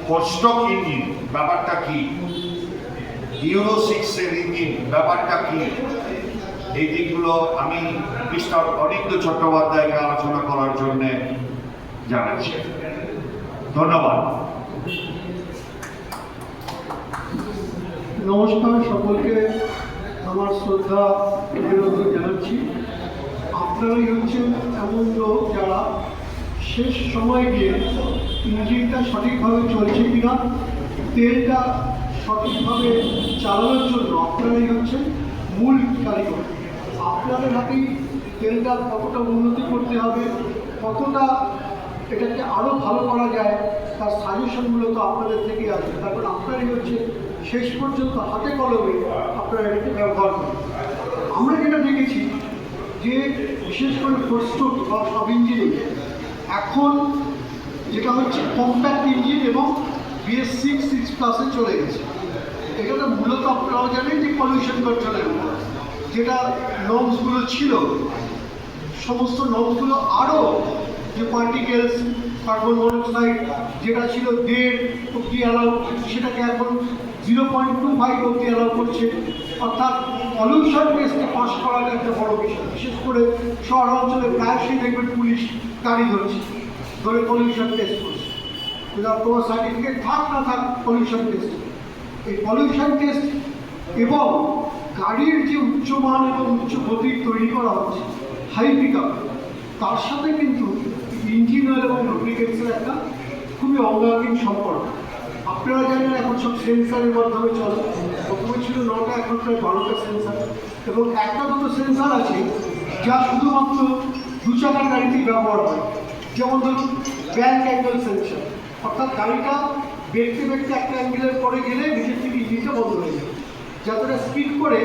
ফোরস্টক engine ব্যাপারটা কি, euro 6 এর ইঞ্জিন ব্যাপারটা কি, এই দিকগুলো আমি মিস্টার অনিন্দ্য চট্টোপাধ্যায়কে আলোচনা করার জন্য জানাচ্ছি। ধন্যবাদ। নমস্কার সকলকে, আমার শ্রদ্ধা অভিনন্দন জানাচ্ছি। আপনারাই হচ্ছেন এমন লোক যারা শেষ সময় গিয়ে ইঞ্জিনটা সঠিকভাবে চলছে কিনা, তেলটা সঠিকভাবে চালানোর জন্য আপনারাই হচ্ছেন মূল কারিগর। আপনাদের হাতেই তেলটা কতটা উন্নতি করতে হবে, কতটা এটাকে আরও ভালো করা যায়, তার সাজেশনগুলো তো আপনাদের থেকেই আসবে। তারপর আপনারাই হচ্ছে শেষ পর্যন্ত হাতে কলমে আপনারা এটাকে ব্যবহার করেন। আমরা যেটা দেখেছি যে বিশেষ করে ফোরস্ট্রোক বা সব ইঞ্জিনে এখন যেটা হচ্ছে কম্প্যাক্ট ইঞ্জিন এবং BS6 চলে গেছে। এটাতে মূলত আপনারাও জানেন যে পলিউশন কন্ট্রোলের উপর যেটা নর্মসগুলো ছিল, সমস্ত নর্মসগুলো আরও যে পার্টিকেলস, কার্বন মনোক্সাইড যেটা ছিল 1.5 অব্দি অ্যালাউ, সেটাকে এখন 0.25 অব্দি অ্যালাউ করছে। অর্থাৎ পলিউশন টেস্টে পাস করাটা একটা বড় বিষয়। বিশেষ করে শহর অঞ্চলে প্রায়শই দেখবেন পুলিশ গাড়ি ধরে পলিউশন টেস্ট করছে। তোমার সার্টিফিকেট থাক না থাক, পলিউশন টেস্ট, এই পলিউশন টেস্ট এবং গাড়ির যে উচ্চমান এবং উচ্চ গতি তৈরি করা হচ্ছে, হাই পিক আপ, তার সাথে কিন্তু ইঞ্জিন অয়েল এবং লুব্রিকেন্টসের একটা খুবই অঙ্গাঙ্গিক সম্পর্ক। আপনারা জানেন এখন সব সেন্সারের মাধ্যমে চলে। প্রথমে ছিল 9টা, এখন প্রায় 12টা সেন্সার, এবং একটা দুটো সেন্সার আছে যা শুধুমাত্র 2 চাকার গাড়িতেই ব্যবহার হয়। যেমন ধরুন ব্যাক অ্যাঙ্গেল সেন্সার, অর্থাৎ গাড়িটা দেখতে একটা অ্যাঙ্গেলের পরে গেলে নিজের থেকে ইঞ্জিনটা বন্ধ হয়ে যায়, যাতে স্পিড করে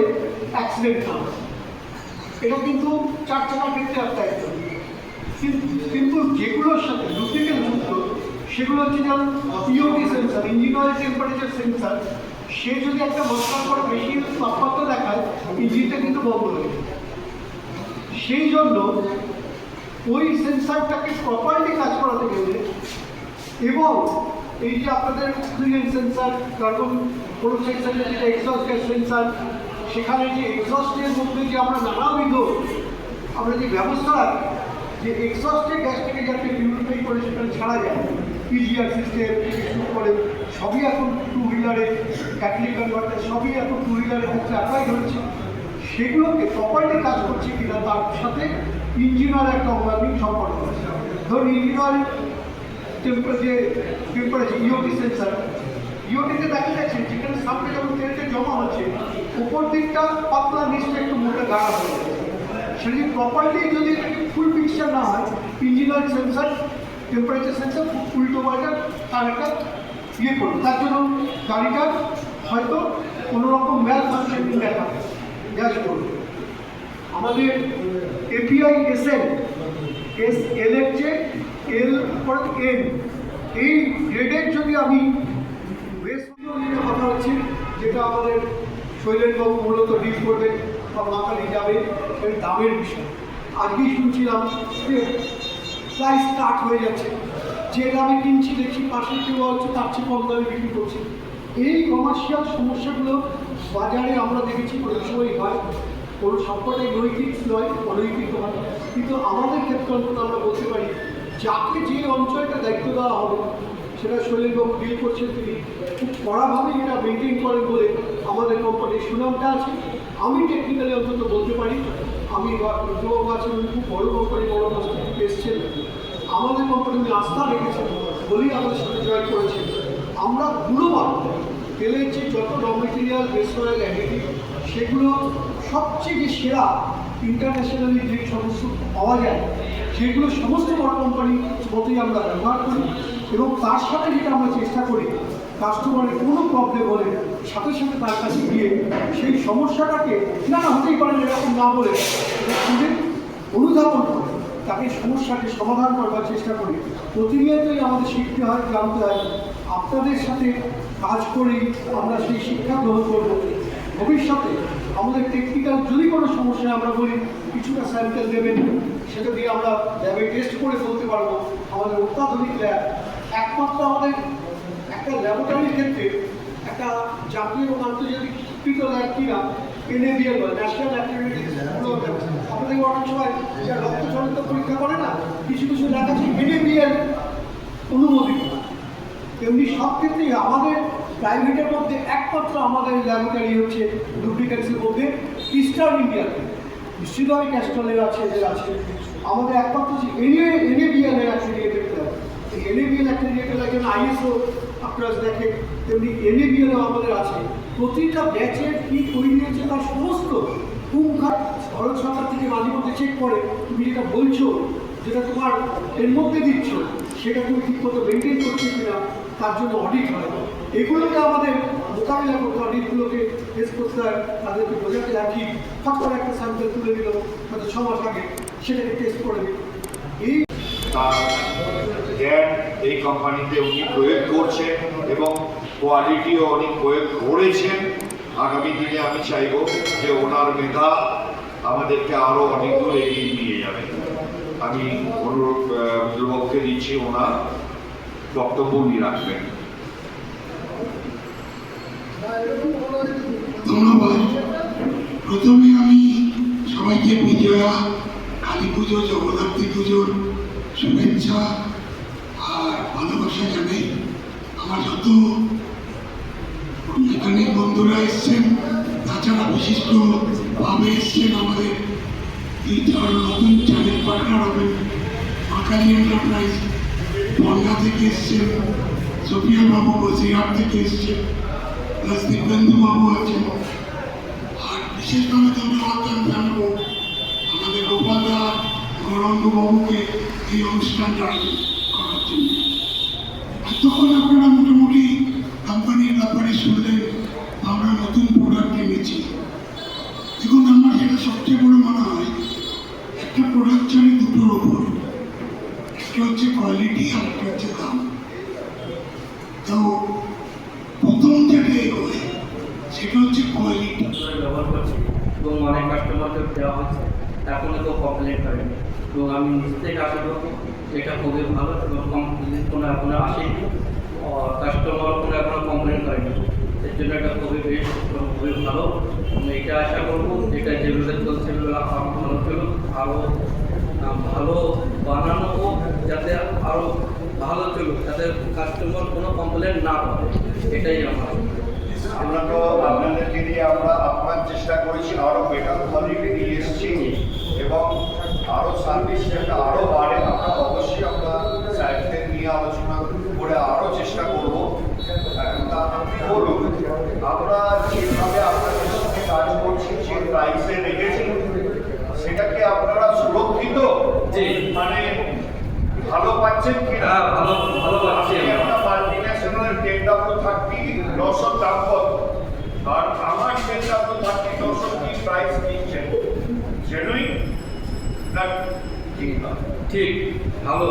অ্যাক্সিডেন্ট না হয়। এটা কিন্তু 4 চাকার ক্ষেত্রে একটা কিন্তু যেগুলোর সাথে লুব্রিকেন্ট যুক্ত সেগুলো হচ্ছে যেমন IOT sensor, engine oil temperature sensor. সে যদি একটা মশলার পরে বেশি তাপমাত্রা দেখায়, ইঞ্জিনটা কিন্তু বন্ধ হয়ে যায়। সেই জন্য ওই সেন্সারটাকে প্রপারলি কাজ করাতে গেলে, এবং এই যে আপনাদের oxygen sensor, carbon monoxide sensor, যেটা এক্সস্ট গ্যাস সেন্সার, সেখানে যে এক্সস্টের মধ্যে যে আমরা নানাবিধ আমরা যে ব্যবস্থা রাখি, যে এক্সস্টের গ্যাস থেকে যাতে পিউরিফাই করে সেখানে ছাড়া যায়, পিজিআর সিস্টেম থেকে শুরু করে সবই এখন 2 হুইলারে, ক্যাটালিটিক কনভার্টার সবই এখন 2 হুইলারের ক্ষেত্রে অ্যাপ্লাই হচ্ছে। সেগুলোকে প্রপারলি কাজ করছে কিনা তার সাথে ইঞ্জিন অয়েল একটা অঙ্গাঙ্গিক সম্পর্ক আছে। ধরুন ইঞ্জিন অয়েল টেম্পারেচার ইওটি সেন্সার, ইওটিতে দেখা যাচ্ছে যেখানে সামনে যখন তেলটা জমা হচ্ছে, উপর দিকটা পাতলা, নিচটা একটু মোটা গাঢ়া হয়ে যাচ্ছে। সেটা যদি প্রপারলি যদি ফুল পিকচার না হয়, engine oil sensor, temperature sensor উল্টো পাল্টা তার একটা করবে, তার জন্য গাড়িটা হয়তো কোনো রকম ম্যাল ফাংশনিং দেখা গ্যাস করবে। আমাদের এপিআই এল এর যে এল এন, এই গ্রেডের যদি আমি নিয়ে কথা হচ্ছে, যেটা আমাদের শৈলেনবাবু মূলত ডিল করবে বা মাথায় যাবে, সেই দামের বিষয়। আজকেই শুনছিলাম যে প্রায় স্টার্ট হয়ে যাচ্ছে, যে দামে কিনছি দেখছি পাশে কেউ হচ্ছে তার চেয়ে কম দামে বিক্রি করছে। এই কমার্শিয়াল সমস্যাগুলো বাজারে আমরা দেখেছি অনেক সময় হয়, কোনো সবকটাই নৈতিক নয়, অনৈতিক হয়। কিন্তু আমাদের ক্ষেত্রে অন্তত আমরা বলতে পারি, যাকে যে অঞ্চলটা দায়িত্ব দেওয়া হবে সেটা শৈলেনবাবু ডিল করছেন, তিনি খুব কড়াভাবে এটা মেনটেন করেন বলে আমাদের কোম্পানির সুনামটা আছে। আমি টেকনিক্যালি অন্তত বলতে পারি, আমি যুবক আছেন, উনি খুব বড় কোম্পানি, বড় পোস্ট এসছেন, আমাদের কোম্পানি আস্থা রেখেছেন বলেই আমাদের সাথে জয়েন করেছেন। আমরা গুণমান তেলের যে যত র মেটেরিয়াল, বেস অয়েল, অ্যাডিটিভ, সেগুলো সবচেয়ে যে সেরা ইন্টারন্যাশনালি যে সমস্ত পাওয়া যায়, সেগুলো সমস্ত বড় কোম্পানির মতোই আমরা ব্যবহার করি। এবং তার সাথে যেটা আমরা চেষ্টা করি, কাস্টমারের কোনো প্রবলেম হলে সাথে সাথে তার কাছে গিয়ে সেই সমস্যাটাকে না হতেই পারে এরকম না বলে খুঁজে অনুধাবন করে তাকে সমস্যাকে সমাধান করবার চেষ্টা করি। প্রতিনিয়তই আমাদের শিখতে হয়, জানতে হয়। আপনাদের সাথে কাজ করেই আমরা সেই শিক্ষা গ্রহণ করব। ভবিষ্যতে আমাদের টেকনিক্যাল যদি কোনো সমস্যা আমরা বলি, কিছুটা স্যাম্পেল দেবেন, সেটা দিয়ে আমরা ল্যাবে টেস্ট করে বলতে পারবো। আমাদের অত্যাধুনিক ল্যাব, একমাত্র আমাদের একটা ল্যাবরেটরির ক্ষেত্রে একটা জাতীয় এবং আন্তর্জাতিক স্বীকৃত ল্যাব কিনা NABL বলে, ন্যাশনাল ল্যাবরেটরি। আপনাদের অনেক সময় যা রক্ত জনিত পরীক্ষা করে না, কিছু কিছু ল্যাব আছে NABL অনুমোদিত। তেমনি সব ক্ষেত্রেই আমাদের প্রাইভেটের মধ্যে একমাত্র আমাদের ল্যাবরেটরি হচ্ছে ডুপ্লিকেটসের মধ্যে ইস্টার্ন ইন্ডিয়াতে। নিশ্চিতভাবে ক্যাস্ট্রলের আছে, এদের আছে। আমাদের একমাত্র হচ্ছে NABL এর অ্যাফিলিয়েটেড ল্যাব। এই NABL অ্যাফিলিয়েটেড ল্যাব যেমন ISO আপনারা দেখেন, তেমনি NABLও আমাদের আছে। প্রতিটা ব্যাচের কী তৈরি হয়েছে তার সমস্ত পুঙ্খান ভারত সরকার থেকে মাঝে মধ্যে চেক করে, তুমি যেটা বলছো, যেটা তোমার এর মধ্যে দিচ্ছ, সেটা তুমি ঠিকমতো মেনটেন করছো কিনা, তার জন্য অডিট হয়। এগুলোকে আমাদের মোকাবিলা করতে হয়, অডিটগুলোকে ফেস করতে হয়, তাদেরকে বোঝাতে রাখি। ফট করে একটা স্যাম্পল তুলে দিল হয়তো 6 মাস আগে, সেটাকে টেস্ট করে দিই। এই তার জ্ঞান এই কোম্পানিতে উনি প্রয়োগ করছেন এবং কোয়ালিটিও উনি প্রয়োগ করেছেন। আগামী দিনে আমি চাইব যে ওনার মেধা আমাদেরকে আরও অনেক দূর এগিয়ে নিয়ে যাবে। আমি অনুরোধ যুবককে দিচ্ছি ওনার বক্তব্য উনি রাখবেন। ধন্যবাদ। প্রথমে আমি সবাইকে বিজয়া, কালী পুজো, জগদ্ধাত্রী পুজোর শুভেচ্ছা আর ভালোবাসা জানাই। আমার যত এখানে বন্ধুরা এসছেন, তাছাড়া বিশিষ্টভাবে এসছেন আমাদের এই নতুন চ্যানেল পার্টনার হবেন মাকালি এন্টারপ্রাইজ, বনগা থেকে এসছেন, সোফিয়া বাবু বসিরহাট থেকে এসছেন, প্লাস দিব্যেন্দু বাবু আছেন। আর বিশেষভাবে ধন্যবাদ জানাবো আমাদের গোপালদা, গৌরাঙ্গ বাবুকে এই অনুষ্ঠানটা আয়োজন করার জন্য। এতক্ষণ আপনারা মোটামুটি কোম্পানির ব্যাপারে শুনলেন, আমরা নতুন প্রোডাক্ট এনেছি। দেখুন, আমার যেটা সবচেয়ে বড় মনে হয়, একটা প্রোডাক্ট চলে দুটোর ওপর, একটা হচ্ছে কোয়ালিটি আর একটা হচ্ছে দাম। তো প্রথম যেটা এগোয় সেটা হচ্ছে কোয়ালিটি। ব্যবহার করছি এবং অনেক কাস্টমারকে দেওয়া হচ্ছে, এখনও কেউ কমপ্লেন করেনি এবং আমি নিজ থেকে আশা করবো এটা খুবই ভালো এবং কমপ্লেন কোনো এখনও আসেনি, কাস্টমার কোনো এখনও কমপ্লেন করেনি। এর জন্য এটা খুবই বেশ এবং খুবই ভালো। আমি এটা আশা করবো এটা যেভাবে চলছে আরও ভালো চলুক, আরও ভালো বানানো হোক, যাতে আরও ভালো চলুক, যাতে কাস্টমার কোনো কমপ্লেন না করে, এটাই আমার। আমরা তো আপনাদেরকে দিয়ে আমরা আপনার চেষ্টা করেছি, আরো বেটার কোয়ালিটি নিয়ে এসেছি এবং আরো সার্ভিস যেটা আরো বাড়ে, আমরা অবশ্যই আমরা স্যারদের নিয়ে আলোচনা করে আরো চেষ্টা করবো। তা আপনি বলুন, আমরা যেভাবে আপনাদের সঙ্গে কাজ করছি, যে প্রাইসে রেখেছি, সেটা কি আপনারা সুরক্ষিত? জি। মানে ভালো পাচ্ছেন কিনা? ভালো ভালো পাচ্ছি আপনি একটা মাল্টিন্যাশনাল 10W30 900 দাম কত, আর আমার 10W30 900 কি প্রাইস নিচ্ছেন? জেনুইন না ঠিক না? ঠিক ভালো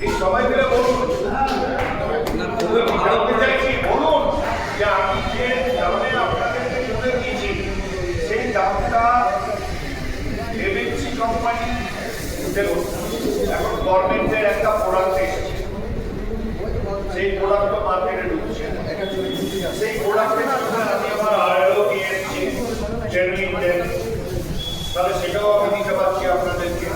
এই সবাই মিলে বলুন। না, খুবই ভালো জানতে চাইছি, বলুন যে আমি যে দামে আপনাদেরকে তুলে দিয়েছি, সেই দামটা এমএনসি কোম্পানি, দেখুন এখন গভর্নমেন্টের একটা প্রোডাক্ট এসেছে, সেই প্রোডাক্টটা মার্কেটে ঢুকছে, সেই প্রোডাক্টের জন্য আমি আমার আরও নিয়ে এসেছি জেনুইন তেল, তাহলে সেটাও আমি দিতে পারছি আপনাদেরকে।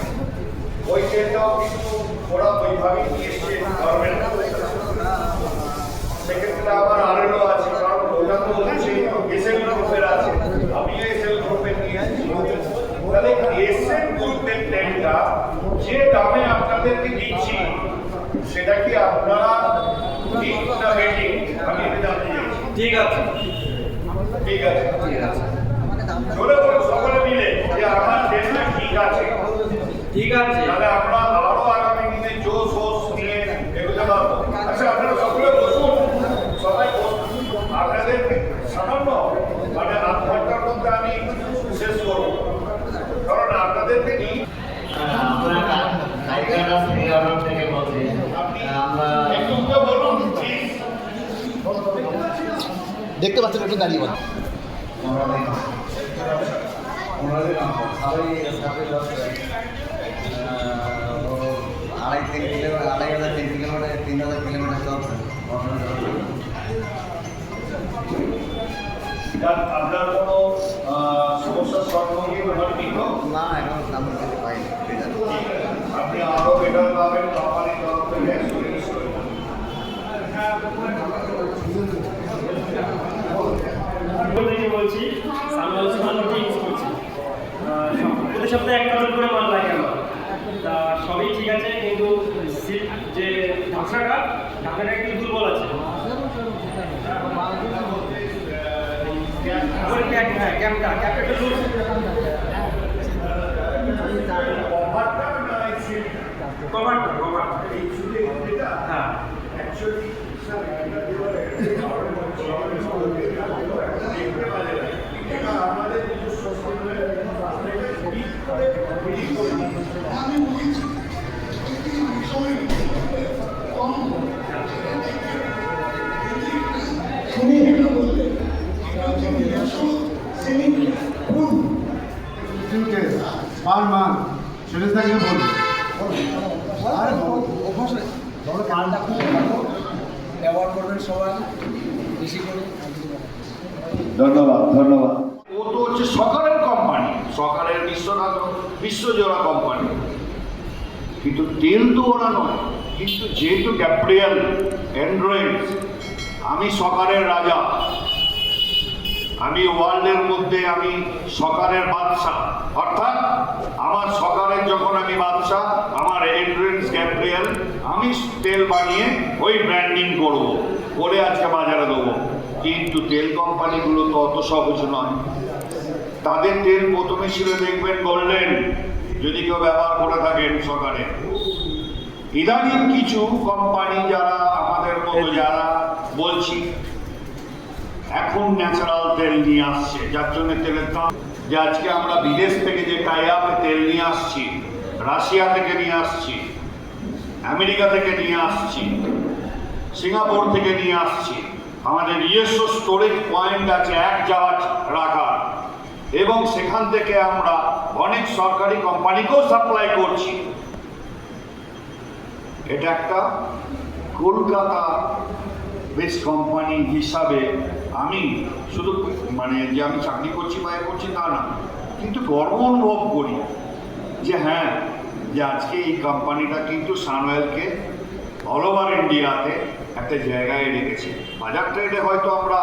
ওই তেলটাও কিন্তু ওরা ওইভাবেই নিয়ে এসছে গভর্নমেন্ট, সেক্ষেত্রে আমার আরও আছে, কারণ ওটা তো হচ্ছে এসএল গ্রুপের আছে, আমি এসএল গ্রুপের নিয়ে এসেছি। তাহলে এসএল গ্রুপের তেলটা যে দামে আপনাদেরকে দিচ্ছি, সেটা কি আপনারা ঠিক না বেঠিক আমি এটা জানতে চাইছি। ঠিক আছে ঠিক আছে, ঠিক আছে চলে বলুন সকলে মিলে যে আমার দেশটা ঠিক আছে, ঠিক আছে। তাহলে আমরা আরো আগামী দিনে জোশ হোস নিয়ে এগোতে পারবো। আচ্ছা আপনারা সকলে বসুন, সবাই বসুন। আপনাদের সামান্য মানে 8 ঘন্টার মধ্যে আমি শেষ করবো, কারণ আপনাদেরকে নিয়ে আমরা নায়িকারা শ্রীনগর থেকে বলছি। আমরা একটু তো বলুন প্লিজ। দেখতে পাচ্ছেন একটু দাঁড়িয়ে বল। আড়াই 3 কিলোমিটার 3,000 কিলোমিটার চলছে। শর্টমুখী উপনীত না এখন নাম কিছু পাইনি ঠিক আছে আপনি আরো বেটার পাবেন কোম্পানির তরফ থেকে অ্যাসুরেন্স করে থেকে বলছি সামনে সামনে ইউজ করছি প্রতি সপ্তাহে এক কার্টন করে মাল লাগে আমার তা সবই ঠিক আছে কিন্তু সিট যে ঢাকনাটা একটু দুর্বল আছে ক্যাপটা একটু লুজ কভারটা হ্যাঁ অ্যাকচুয়ালি স্যার আমাদের কিছু আমি বলছি এই বিষয়ে কম শুনে এটা বললে এটা হচ্ছে নিজস্ব সেলিং কোন পার মান সেটা থাকলে বলুন কারণটা খুব ভালো ব্যবহার করবেন সবাই বেশি করে ধন্যবাদ ধন্যবাদ ও তো হচ্ছে সকালের কোম্পানি সকালের বিশ্বজোড়া কোম্পানি কিন্তু তেল তো ওরা নয় কিন্তু যেহেতু গ্যাব্রিয়েল অ্যান্ড্রয়েড আমি সকালের রাজা আমি ওয়ার্ল্ডের মধ্যে আমি সকালের বাদশাহ অর্থাৎ আমার সকালের যখন আমি বাদশাহ আমার এন্ড্রেন্স গ্যাব্রিয়েল আমি তেল বানিয়ে ওই ব্র্যান্ডিং করব করে আজকে বাজারে দেবো কিন্তু তেল কোম্পানিগুলো তো অত সহজ নয় তাদের তেল প্রথমে ছিল দেখবেন গোল্ডেন যদি কেউ ব্যবহার করে থাকেন সকালে ইদানিং কিছু কোম্পানি যারা আমাদের মতো যারা বলছি এখন ন্যাচারাল তেল নিয়ে আসছে যার জন্য তেলের দাম যে আজকে আমরা বিদেশ থেকে যে টাই আপে তেল নিয়ে আসছি রাশিয়া থেকে নিয়ে আসছি আমেরিকা থেকে নিয়ে আসছি সিঙ্গাপুর থেকে নিয়ে আসছি আমাদের নিজস্ব স্টোরেজ পয়েন্ট আছে এক জাহাজ রাখার এবং সেখান থেকে আমরা অনেক সরকারি কোম্পানিকেও সাপ্লাই করছি এটা একটা কলকাতা বেস্ট কোম্পানি হিসাবে আমি শুধু মানে যে আমি চাকরি করছি বা করছি তা না কিন্তু গর্ব অনুভব করি যে হ্যাঁ যে আজকে এই কোম্পানিটা কিন্তু সানওয়েলকে অল ওভার ইন্ডিয়াতে একটা জায়গায় রেখেছে বাজার ট্রেডে হয়তো আমরা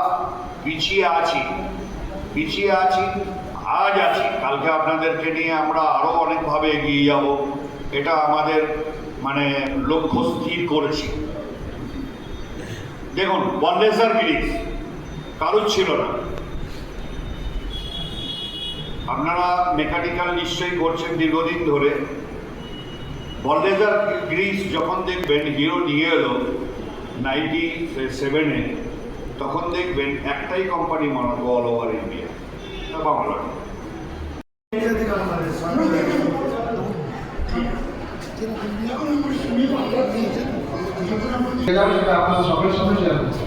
পিছিয়ে আছি আজ আছি কালকে আপনাদেরকে নিয়ে আমরা আরও অনেকভাবে এগিয়ে যাব এটা আমাদের মানে লক্ষ্য স্থির করেছি দেখুন বনলেজার ব্রিজ কারুর ছিল না আপনারা মেকানিক্যাল নিশ্চয়ই করছেন দীর্ঘদিন ধরে বনলেজার ব্রিজ যখন দেখবেন হিরো নিয়ে এলো 97-এ তখন দেখবেন একটাই কোম্পানি বানাতো অল ওভার ইন্ডিয়া বাংলা আপনার সকলের সাথে শেয়ার করছি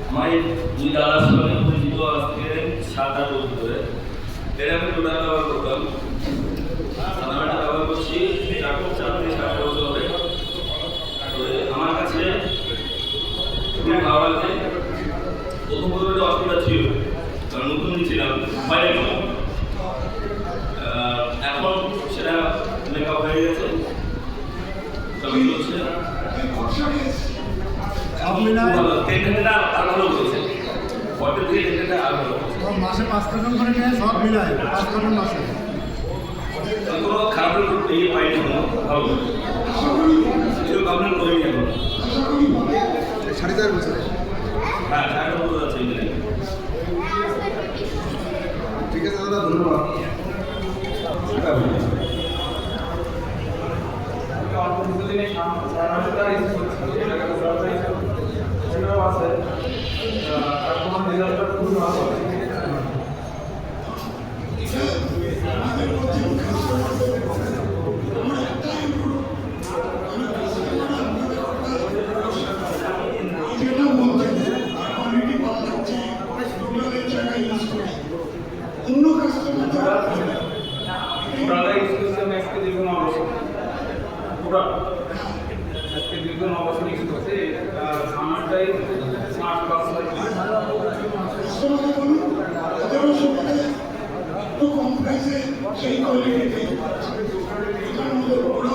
আমার এই দুই দাদার সঙ্গে পরিচিত আজকে 7-8 বছর ধরে এর আমি টোটাল ব্যবহার করতাম সাধারণত ব্যবহার করছি 4-7 বছর ধরে তো আমার কাছে খুবই ভালো লাগছে প্রথম একটা অসুবিধা ছিল কারণ নতুন ছিলাম বাইরে এখন সেটা মেকআপ হয়ে গেছে সবই হচ্ছে মাসে 5 কার্টন করে নিয়ে সব মিলায় 5 কার্টন মাসে কোনো খারাপ ইয়ে পাইনি ভালো কিছু কমপ্লেন করিনি এখন 4.5 বছরে হ্যাঁ 4 বছর আছে ঠিক আছে দাদা ধন্যবাদ যেটা বলছেন কোয়ালিটি ভালো লাগছে টোটালের জায়গায় ইউজ করে অন্য কাস্টমার যারা ওরা ইউজ করছে আজকে দীর্ঘ 9 বছর ওরা আজকে দীর্ঘ 9 বছর ইউজ করছে সামারটাই স্মার্ট ক্লাস কাস্টমারকে বলুন তাদেরও সুবিধা সেই কোয়ালিটি পেয়ে যাচ্ছে। এটার মধ্যে বড়